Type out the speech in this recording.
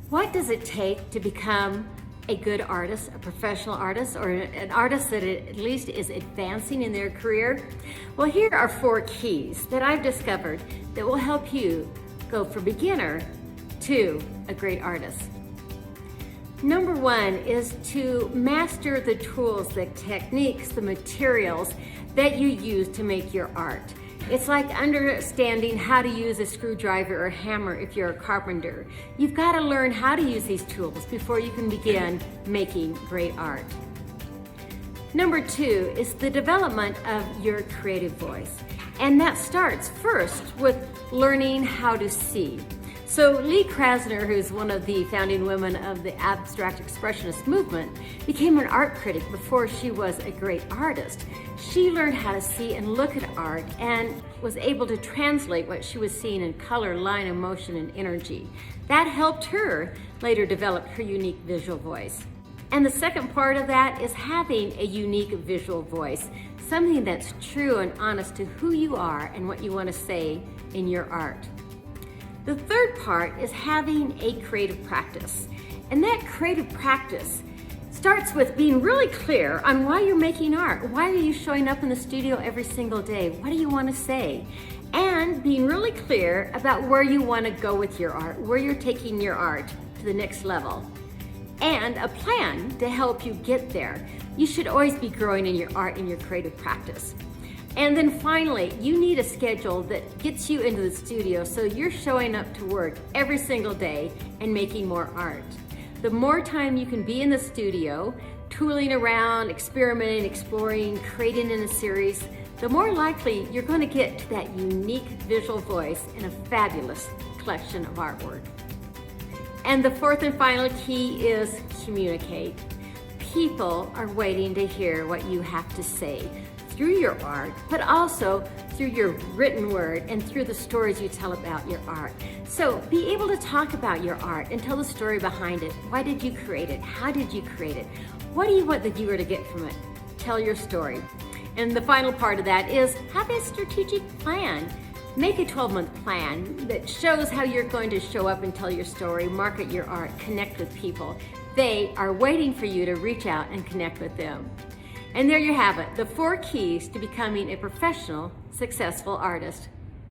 What does it take to become a good artist, a professional artist, or an artist that at least is advancing in their career? Well, here are 4 keys that I've discovered that will help you go from beginner to a great artist. Number 1 is to master the tools, the techniques, the materials that you use to make your art. It's like understanding how to use a screwdriver or hammer if you're a carpenter. You've got to learn how to use these tools before you can begin making great art. Number 2 is the development of your creative voice. And that starts first with learning how to see. So Lee Krasner, who's one of the founding women of the abstract expressionist movement, became an art critic before she was a great artist. She learned how to see and look at art and was able to translate what she was seeing in color, line, emotion, and energy. That helped her later develop her unique visual voice. And the second part of that is having a unique visual voice, something that's true and honest to who you are and what you want to say in your art. The third part is having a creative practice. And that creative practice starts with being really clear on why you're making art. Why are you showing up in the studio every single day? What do you want to say? And being really clear about where you want to go with your art, where you're taking your art to the next level. And a plan to help you get there. You should always be growing in your art and your creative practice. And then finally, you need a schedule that gets you into the studio so you're showing up to work every single day and making more art. The more time you can be in the studio, tooling around, experimenting, exploring, creating in a series, the more likely you're going to get to that unique visual voice in a fabulous collection of artwork. And the fourth and final key is communicate. People are waiting to hear what you have to say through your art, but also through your written word and through the stories you tell about your art. So be able to talk about your art and tell the story behind it. Why did you create it? How did you create it? What do you want the viewer to get from it? Tell your story. And the final part of that is have a strategic plan. Make a 12-month plan that shows how you're going to show up and tell your story, market your art, connect with people. They are waiting for you to reach out and connect with them. And there you have it, the 4 keys to becoming a professional, successful artist.